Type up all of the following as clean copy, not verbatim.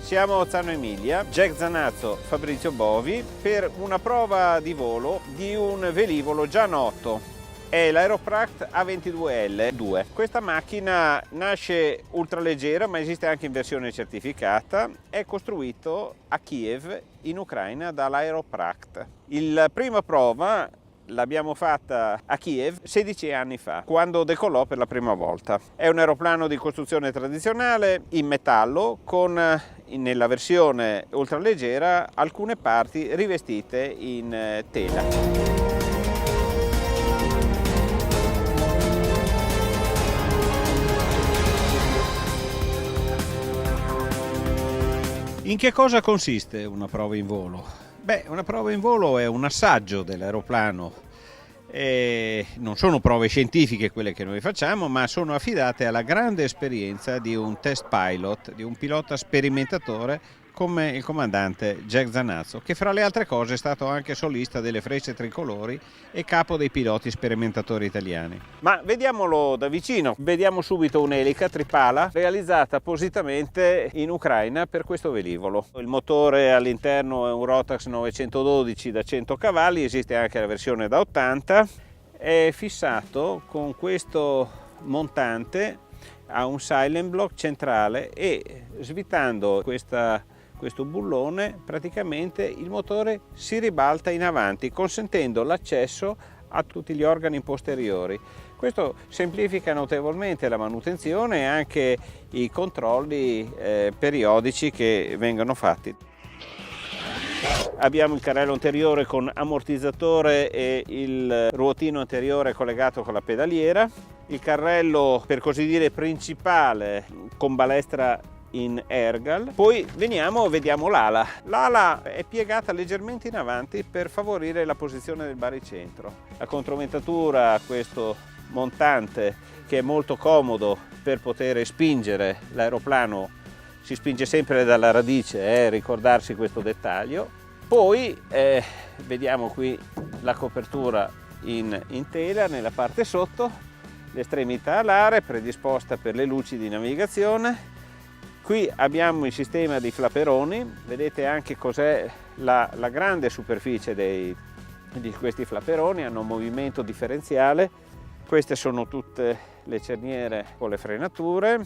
Siamo a Ozzano Emilia, Jack Zanazzo, Fabrizio Bovi, per una prova di volo di un velivolo già noto. È l'Aeropract A22L2. Questa macchina nasce ultraleggera, ma esiste anche in versione certificata. È costruito a Kiev, in Ucraina, dall'Aeropract. La prima prova l'abbiamo fatta a Kiev 16 anni fa, quando decollò per la prima volta. È un aeroplano di costruzione tradizionale in metallo, con nella versione ultraleggera alcune parti rivestite in tela. In che cosa consiste una prova in volo? Beh, una prova in volo è un assaggio dell'aeroplano. Non sono prove scientifiche quelle che noi facciamo, ma sono affidate alla grande esperienza di un test pilot, di un pilota sperimentatore come il comandante Jack Zanazzo, che fra le altre cose è stato anche solista delle Frecce Tricolori e capo dei piloti sperimentatori italiani. Ma vediamolo da vicino. Vediamo subito un'elica tripala realizzata appositamente in Ucraina per questo velivolo. Il motore all'interno è un Rotax 912 da 100 cavalli, esiste anche la versione da 80. È fissato con questo montante a un silent block centrale e svitando questo bullone praticamente il motore si ribalta in avanti, consentendo l'accesso a tutti gli organi posteriori. Questo semplifica notevolmente la manutenzione e anche i controlli periodici che vengono fatti. Abbiamo il carrello anteriore con ammortizzatore e il ruotino anteriore collegato con la pedaliera, il carrello per così dire principale con balestra in ergal. Poi vediamo l'ala. L'ala è piegata leggermente in avanti per favorire la posizione del baricentro. La controventatura ha questo montante che è molto comodo per poter spingere l'aeroplano, si spinge sempre dalla radice, ricordarsi questo dettaglio. Poi vediamo qui la copertura in tela nella parte sotto, l'estremità alare predisposta per le luci di navigazione. Qui abbiamo il sistema di flapperoni, vedete anche cos'è la grande superficie di questi flapperoni, hanno un movimento differenziale. Queste sono tutte le cerniere con le frenature,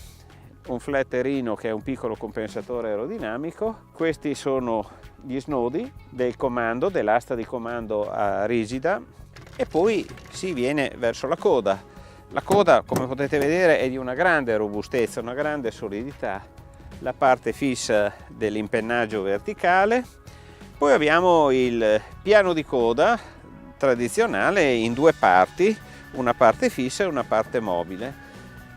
un flatterino che è un piccolo compensatore aerodinamico. Questi sono gli snodi del comando, dell'asta di comando a rigida, e poi si viene verso la coda. La coda, come potete vedere, è di una grande robustezza, una grande solidità. La parte fissa dell'impennaggio verticale. Poi abbiamo il piano di coda tradizionale in due parti, una parte fissa e una parte mobile.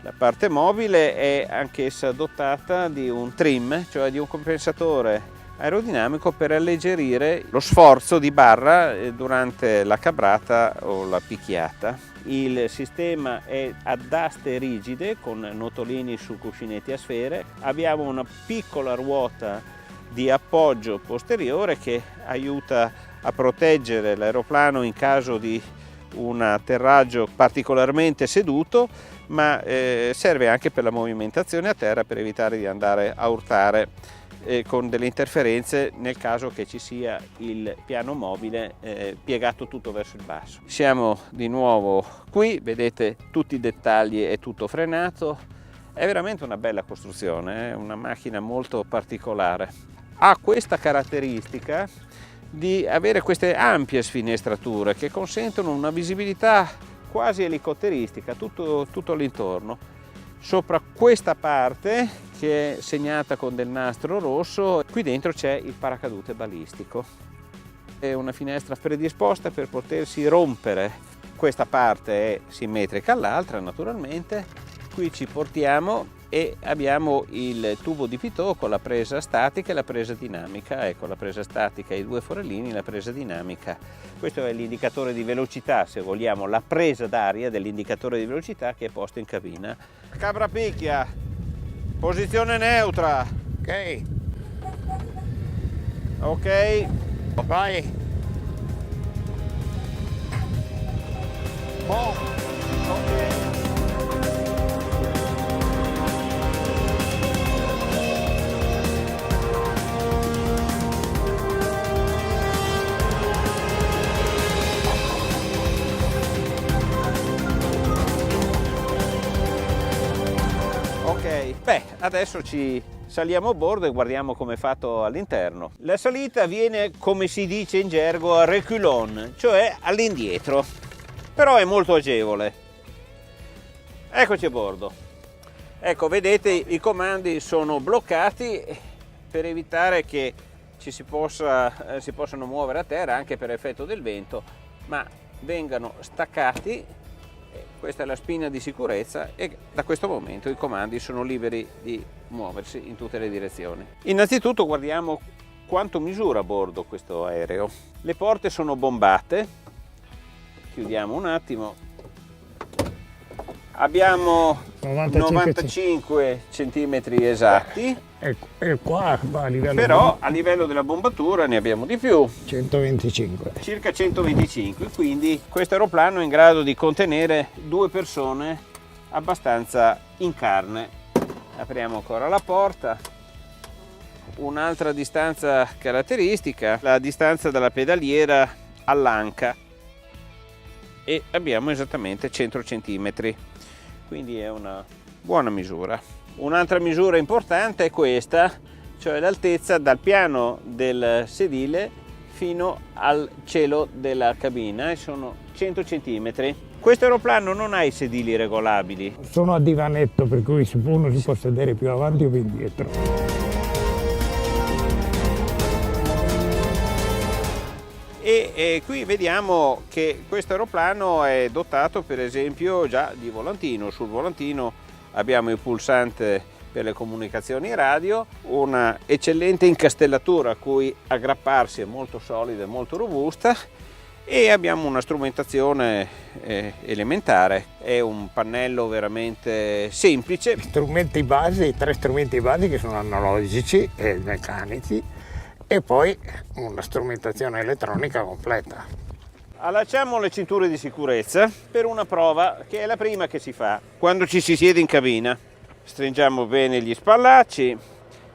La parte mobile è anch'essa dotata di un trim, cioè di un compensatore aerodinamico per alleggerire lo sforzo di barra durante la cabrata o la picchiata. Il sistema è ad aste rigide con notolini su cuscinetti a sfere. Abbiamo una piccola ruota di appoggio posteriore che aiuta a proteggere l'aeroplano in caso di un atterraggio particolarmente seduto, ma serve anche per la movimentazione a terra per evitare di andare a urtare con delle interferenze nel caso che ci sia il piano mobile piegato tutto verso il basso. Siamo di nuovo qui, vedete tutti i dettagli, è tutto frenato, è veramente una bella costruzione, è una macchina molto particolare. Ha questa caratteristica di avere queste ampie sfinestrature che consentono una visibilità quasi elicotteristica tutto l'intorno. Sopra questa parte, che è segnata con del nastro rosso, qui dentro c'è il paracadute balistico. È una finestra predisposta per potersi rompere. Questa parte è simmetrica all'altra, naturalmente. Qui ci portiamo e abbiamo il tubo di Pitot con la presa statica e la presa dinamica. Ecco, la presa statica, i due forellini, la presa dinamica. Questo è l'indicatore di velocità, se vogliamo, la presa d'aria dell'indicatore di velocità che è posto in cabina. Cabra picchia, posizione neutra. Ok. Ok. Vai. Boh. Ok. Adesso ci saliamo a bordo e guardiamo come è fatto all'interno. La salita avviene, come si dice in gergo, a reculon, cioè all'indietro, però è molto agevole. Eccoci a bordo. Ecco, vedete, i comandi sono bloccati per evitare che si possano muovere a terra, anche per effetto del vento, ma vengano staccati. Questa è la spina di sicurezza e da questo momento i comandi sono liberi di muoversi in tutte le direzioni. Innanzitutto guardiamo quanto misura a bordo questo aereo. Le porte sono bombate, chiudiamo un attimo. Abbiamo 95 centimetri esatti, e qua a livello però a livello della bombatura ne abbiamo di più, 125, circa 125, quindi questo aeroplano è in grado di contenere 2 persone abbastanza in carne. Apriamo ancora la porta. Un'altra distanza caratteristica, la distanza dalla pedaliera all'anca, e abbiamo esattamente 100 centimetri, quindi è una buona misura. Un'altra misura importante è questa, cioè l'altezza dal piano del sedile fino al cielo della cabina, e sono 100 centimetri. Questo aeroplano non ha i sedili regolabili. Sono a divanetto, per cui uno si può sedere più avanti o più indietro. E qui vediamo che questo aeroplano è dotato per esempio già di volantino. Sul volantino abbiamo il pulsante per le comunicazioni radio, una eccellente incastellatura a cui aggrapparsi, è molto solida e molto robusta, e abbiamo una strumentazione elementare. È un pannello veramente semplice. Strumenti base, 3 strumenti base che sono analogici e meccanici, e poi una strumentazione elettronica completa. Allacciamo le cinture di sicurezza per una prova che è la prima che si fa quando ci si siede in cabina. Stringiamo bene gli spallacci.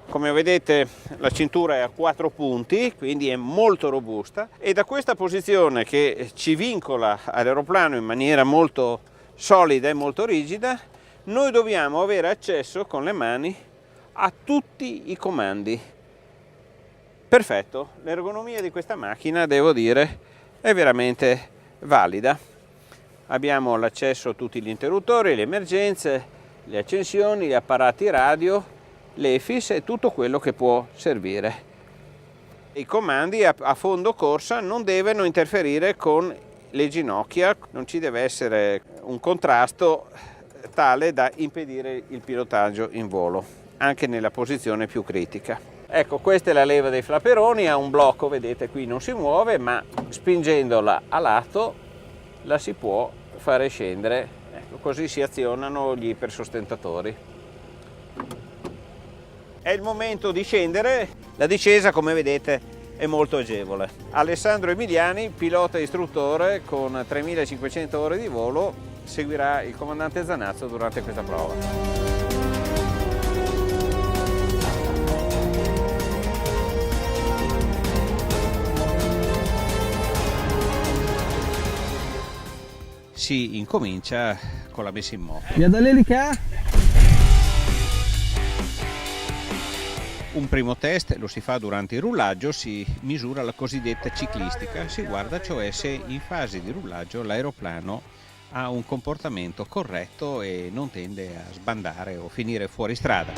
Come vedete la cintura è a 4 punti, quindi è molto robusta, e da questa posizione che ci vincola all'aeroplano in maniera molto solida e molto rigida, noi dobbiamo avere accesso con le mani a tutti i comandi. Perfetto, l'ergonomia di questa macchina, devo dire, è veramente valida. Abbiamo l'accesso a tutti gli interruttori, le emergenze, le accensioni, gli apparati radio, l'EFIS e tutto quello che può servire. I comandi a fondo corsa non devono interferire con le ginocchia, non ci deve essere un contrasto tale da impedire il pilotaggio in volo, anche nella posizione più critica. Ecco, questa è la leva dei flapperoni, ha un blocco, vedete qui non si muove, ma spingendola a lato la si può fare scendere. Ecco, così si azionano gli ipersostentatori. È il momento di scendere. La discesa, come vedete, è molto agevole. Alessandro Emiliani, pilota e istruttore con 3500 ore di volo, seguirà il comandante Zanazzo durante questa prova. Si incomincia con la messa in moto. Via dall'elica. Un primo test lo si fa durante il rullaggio, si misura la cosiddetta ciclistica, si guarda cioè se in fase di rullaggio l'aeroplano ha un comportamento corretto e non tende a sbandare o finire fuori strada.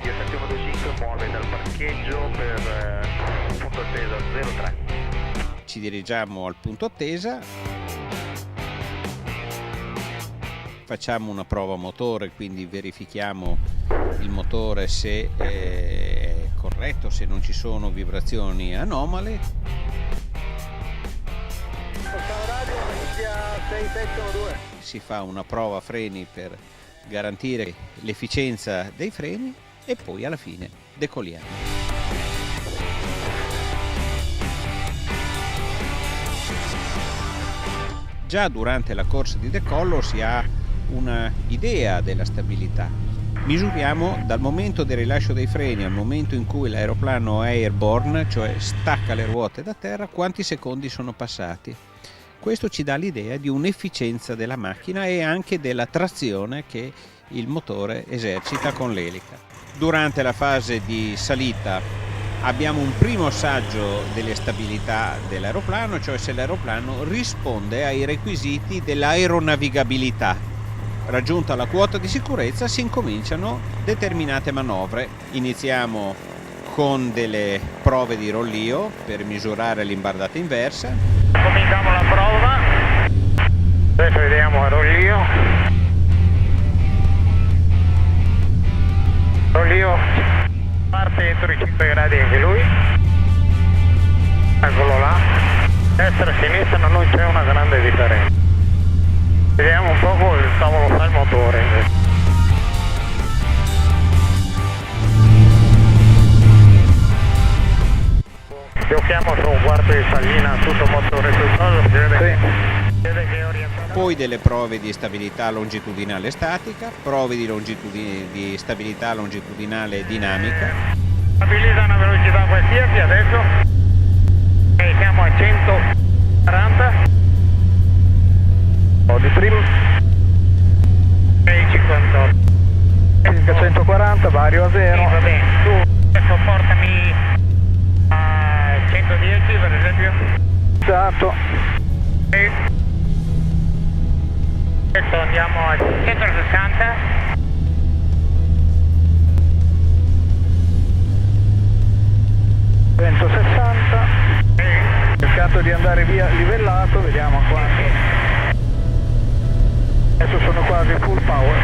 Io 7125 muove dal parcheggio per punto attesa 03. Ci dirigiamo al punto attesa, facciamo una prova motore, quindi verifichiamo il motore se è corretto, se non ci sono vibrazioni anomale. Radio, inizia 6612. Si fa una prova freni per garantire l'efficienza dei freni e poi alla fine decolliamo. Già durante la corsa di decollo si ha un'idea della stabilità. Misuriamo dal momento del rilascio dei freni al momento in cui l'aeroplano è airborne, cioè stacca le ruote da terra, quanti secondi sono passati. Questo ci dà l'idea di un'efficienza della macchina e anche della trazione che il motore esercita con l'elica. Durante la fase di salita abbiamo un primo assaggio delle stabilità dell'aeroplano, cioè se l'aeroplano risponde ai requisiti dell'aeronavigabilità. Raggiunta la quota di sicurezza si incominciano determinate manovre. Iniziamo con delle prove di rollio per misurare l'imbardata inversa. Cominciamo la prova. Adesso vediamo il rollio. Rollio parte entro i 5 gradi anche lui. Eccolo là. Destra e sinistra non c'è una grande differenza. Vediamo un po' come cavolo fa il motore invece. Giochiamo su un quarto di sallina, tutto motore sul coso, si vede che è orientato. Poi delle prove di stabilità longitudinale statica, prove di stabilità longitudinale dinamica. Stabilizza una velocità qualsiasi adesso. Ok, siamo a 140. Di prima, Ok, 58. circa 140, vario a Sì, 0. va bene. Tu adesso portami a 110 per esempio. Esatto. Sì. Adesso andiamo a 160. Sì. 160. Sì. Cercato di andare via livellato, vediamo qua. Adesso sono quasi full power.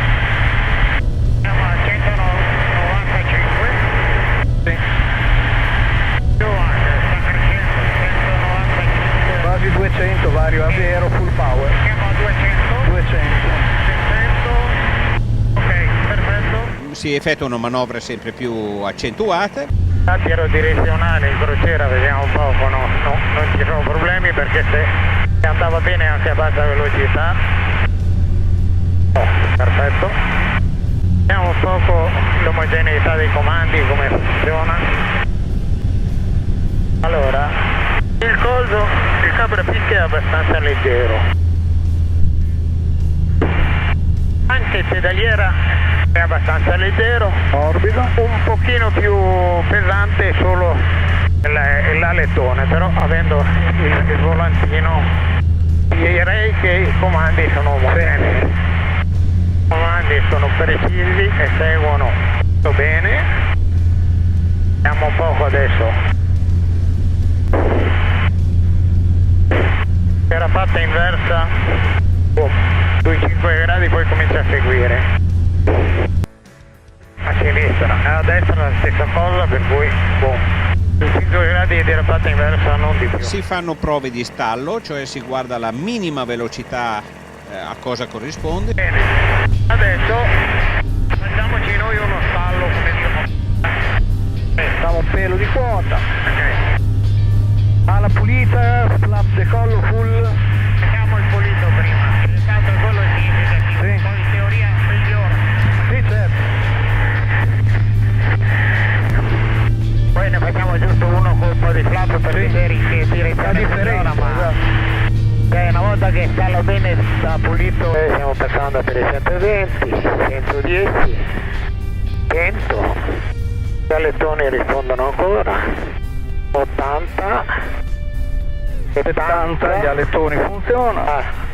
Siamo a 195. Sì. Più anche, sta crescendo, 195. Quasi 200, vario a 0, full power. Siamo a 200. 200. 600. Ok, perfetto. Si effettuano manovre sempre più accentuate. Tiro direzionale in crociera, vediamo un po', non ci sono problemi perché se andava bene anche a bassa velocità. Perfetto. Vediamo un poco l'omogeneità dei comandi, come funziona. Allora, il cabrapicche è abbastanza leggero. Anche il pedaliera è abbastanza leggero. Morbido. Un pochino più pesante solo l'alettone, però avendo il volantino direi che i comandi sono omogenei. I comandi sono precisi e seguono molto bene. Vediamo un poco adesso. Era fatta inversa, sui 5 gradi poi comincia a seguire. A sinistra e a destra la stessa cosa, per cui sui 5 gradi di derapata inversa non di più. Si fanno prove di stallo, cioè si guarda la minima velocità a cosa corrisponde. Bene, adesso facciamoci noi uno stallo come diciamo. Stiamo un pelo di quota. Ok. Ala pulita, flap decollo full. Facciamo il pulito prima, il salto è quello significativo, Sì. poi in teoria migliora. Sì, certo. Poi ne facciamo giusto uno con un po' di flap per vedere in che La direzione differenza, funziona, ma esatto. una volta che stalla bene, sta pulito, stiamo passando per i 120, 110, 100, gli alettoni rispondono ancora, 80, 70, gli alettoni funzionano.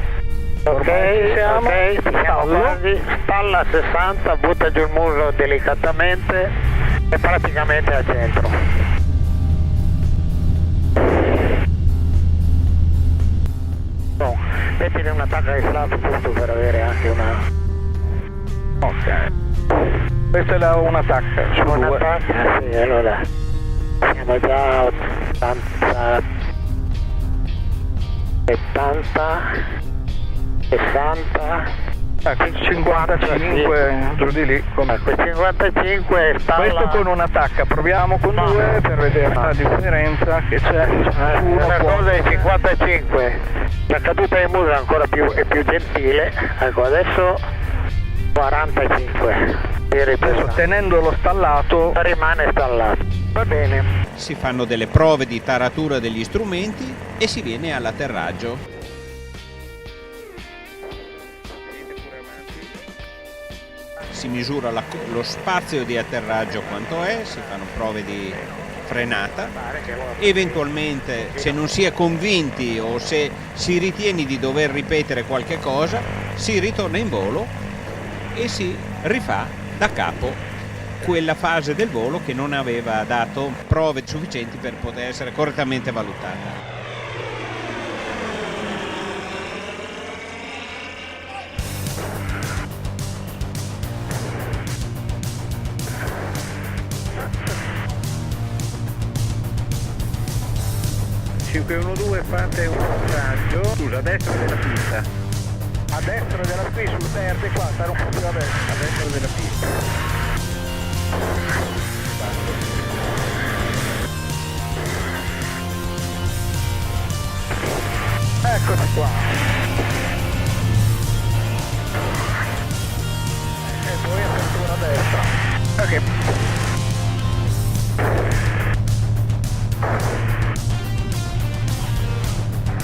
Ok, siamo. ok, siamo Stallo. quasi, spalla a 60, butta giù il muso delicatamente e praticamente al centro. No, mettili una tacca di flap giusto per avere anche una... Ok. Questa è una tacca su Una 2. tacca, sì, allora siamo già a 80, 70, 60, 55 giù di lì. ecco 55 stalla. Questo con una tacca, proviamo con 2 per vedere la differenza che c'è. Una cosa è 55, la caduta di muso è ancora più gentile, ecco adesso 45. Adesso tenendolo stallato Rimane stallato. Va bene. Si fanno delle prove di taratura degli strumenti e si viene all'atterraggio. si misura lo spazio di atterraggio quanto è, si fanno prove di frenata, eventualmente se non si è convinti o se si ritiene di dover ripetere qualche cosa, si ritorna in volo e si rifà da capo quella fase del volo che non aveva dato prove sufficienti per poter essere correttamente valutata. Parte un passaggio a destra della pista. A destra della pista, sul verde qua, stare un po' più a destra della pista. Eccoci qua. E poi apertura a destra. Ok.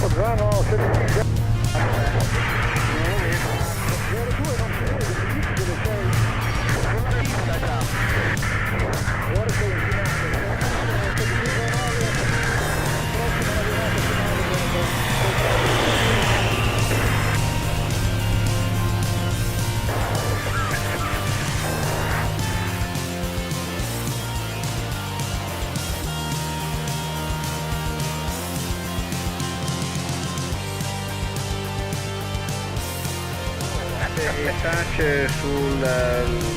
Ozzano, 75. Touch sul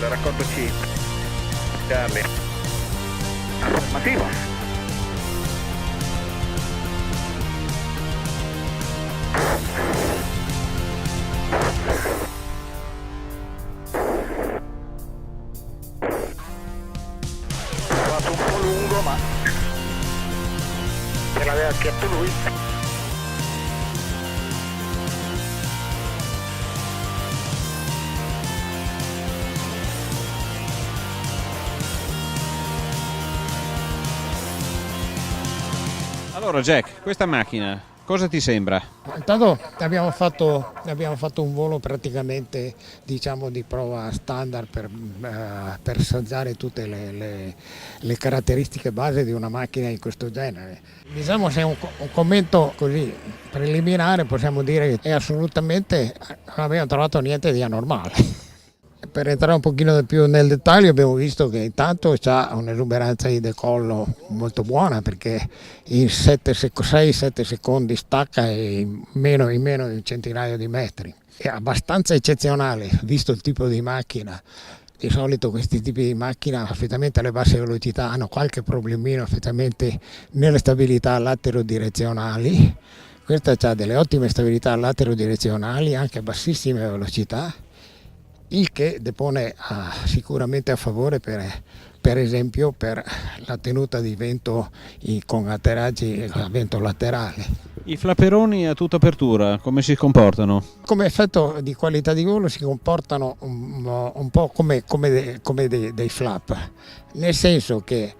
raccordo C. Charlie. Affermativo. Ho fatto un po' lungo, ma se l'aveva chiesto lui. Allora Jack, questa macchina cosa ti sembra? Intanto abbiamo fatto un volo praticamente, diciamo, di prova standard per assaggiare tutte le caratteristiche base di una macchina di questo genere. Diciamo, se un commento così preliminare possiamo dire che è assolutamente, non abbiamo trovato niente di anormale. Per entrare un pochino di più nel dettaglio, abbiamo visto che intanto c'ha un'esuberanza di decollo molto buona, perché in 6-7 secondi stacca in meno di un centinaio di metri. È abbastanza eccezionale, visto il tipo di macchina. Di solito questi tipi di macchina, specialmente alle basse velocità, hanno qualche problemino specialmente nelle stabilità laterodirezionali. Questa ha delle ottime stabilità laterodirezionali anche a bassissime velocità, il che depone sicuramente a favore per esempio per la tenuta di vento con atterraggi a vento laterale. I flapperoni a tutta apertura come si comportano? Come effetto di qualità di volo si comportano un po' come dei flap, nel senso che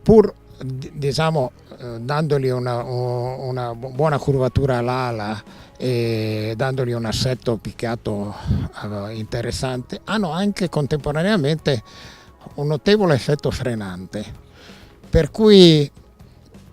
pur, diciamo, dandogli una buona curvatura all'ala e dandogli un assetto picchiato interessante, hanno anche contemporaneamente un notevole effetto frenante, per cui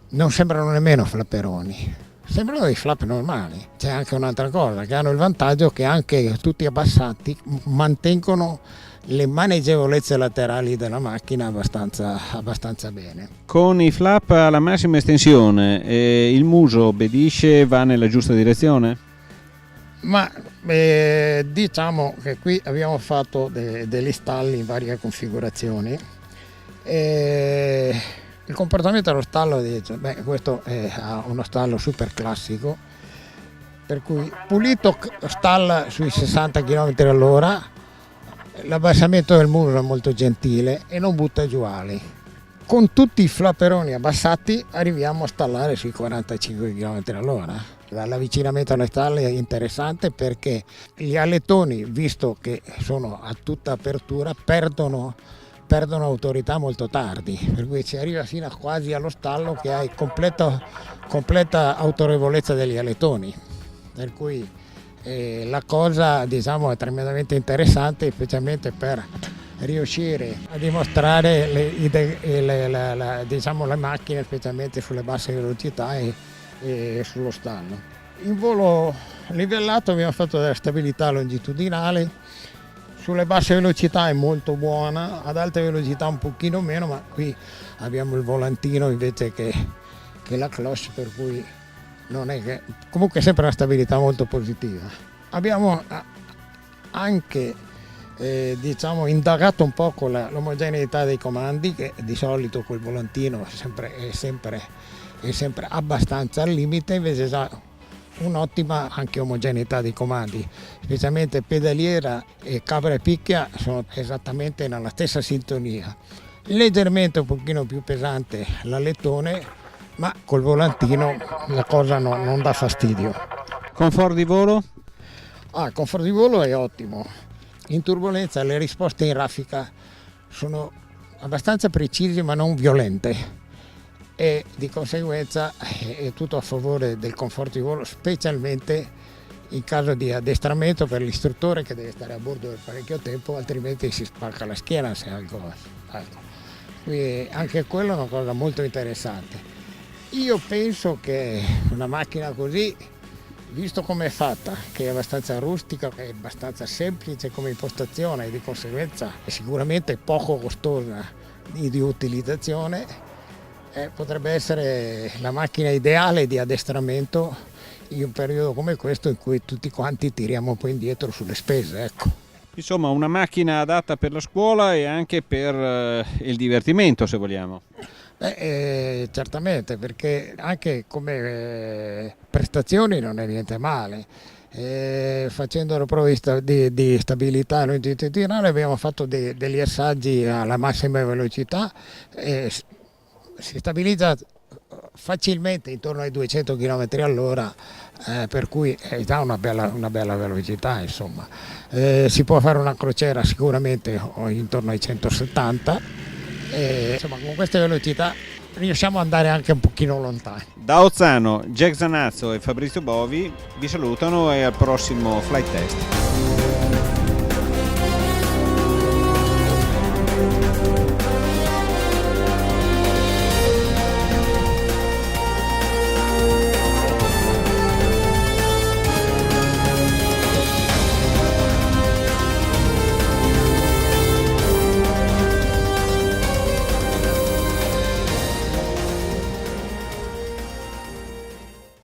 non sembrano nemmeno flapperoni, sembrano dei flap normali. C'è anche un'altra cosa, che hanno il vantaggio che anche tutti abbassati mantengono le maneggevolezze laterali della macchina abbastanza bene. Con i flap alla massima estensione il muso obbedisce, va nella giusta direzione? Ma diciamo che qui abbiamo fatto degli stalli in varie configurazioni. Il comportamento dello stallo, questo ha uno stallo super classico, per cui pulito stalla sui 60 km all'ora, l'abbassamento del muso è molto gentile e non butta giù ali. Con tutti i flapperoni abbassati arriviamo a stallare sui 45 km all'ora. L'avvicinamento alle stalle è interessante perché gli alettoni, visto che sono a tutta apertura, perdono autorità molto tardi, per cui si arriva fino a quasi allo stallo che hai completa autorevolezza degli alettoni, per cui la cosa, diciamo, è tremendamente interessante, specialmente per riuscire a dimostrare diciamo, le macchine, specialmente sulle basse velocità e sullo stallo. In volo livellato abbiamo fatto della stabilità longitudinale, sulle basse velocità è molto buona, ad alte velocità un pochino meno, ma qui abbiamo il volantino invece che la cloche, per cui non è che... comunque sempre una stabilità molto positiva. Abbiamo anche diciamo indagato un po' con l'omogeneità dei comandi, che di solito col volantino è sempre abbastanza al limite, invece già un'ottima anche omogeneità dei comandi, specialmente pedaliera e capra e picchia sono esattamente nella stessa sintonia. Leggermente un pochino più pesante l'alettone, ma col volantino la cosa non dà fastidio. Confort di volo? Il confort di volo è ottimo. In turbolenza le risposte in raffica sono abbastanza precise ma non violente, e di conseguenza è tutto a favore del confort di volo, specialmente in caso di addestramento per l'istruttore, che deve stare a bordo per parecchio tempo, altrimenti si spacca la schiena se ecco. Quindi anche quello è una cosa molto interessante. Io penso che una macchina così, visto come è fatta, che è abbastanza rustica, che è abbastanza semplice come impostazione e di conseguenza è sicuramente poco costosa di utilizzazione, potrebbe essere la macchina ideale di addestramento in un periodo come questo in cui tutti quanti tiriamo un po' indietro sulle spese, ecco. Insomma, una macchina adatta per la scuola e anche per il divertimento, se vogliamo. Certamente, perché anche come prestazioni non è niente male. Facendo le prove di stabilità longitudinale abbiamo fatto degli assaggi alla massima velocità, si stabilizza facilmente intorno ai 200 km all'ora, per cui è già una bella velocità, insomma. Si può fare una crociera sicuramente intorno ai 170, insomma, con queste velocità riusciamo ad andare anche un pochino lontano. Da Ozzano, Jack Zanazzo e Fabrizio Bovi vi salutano e al prossimo flight test.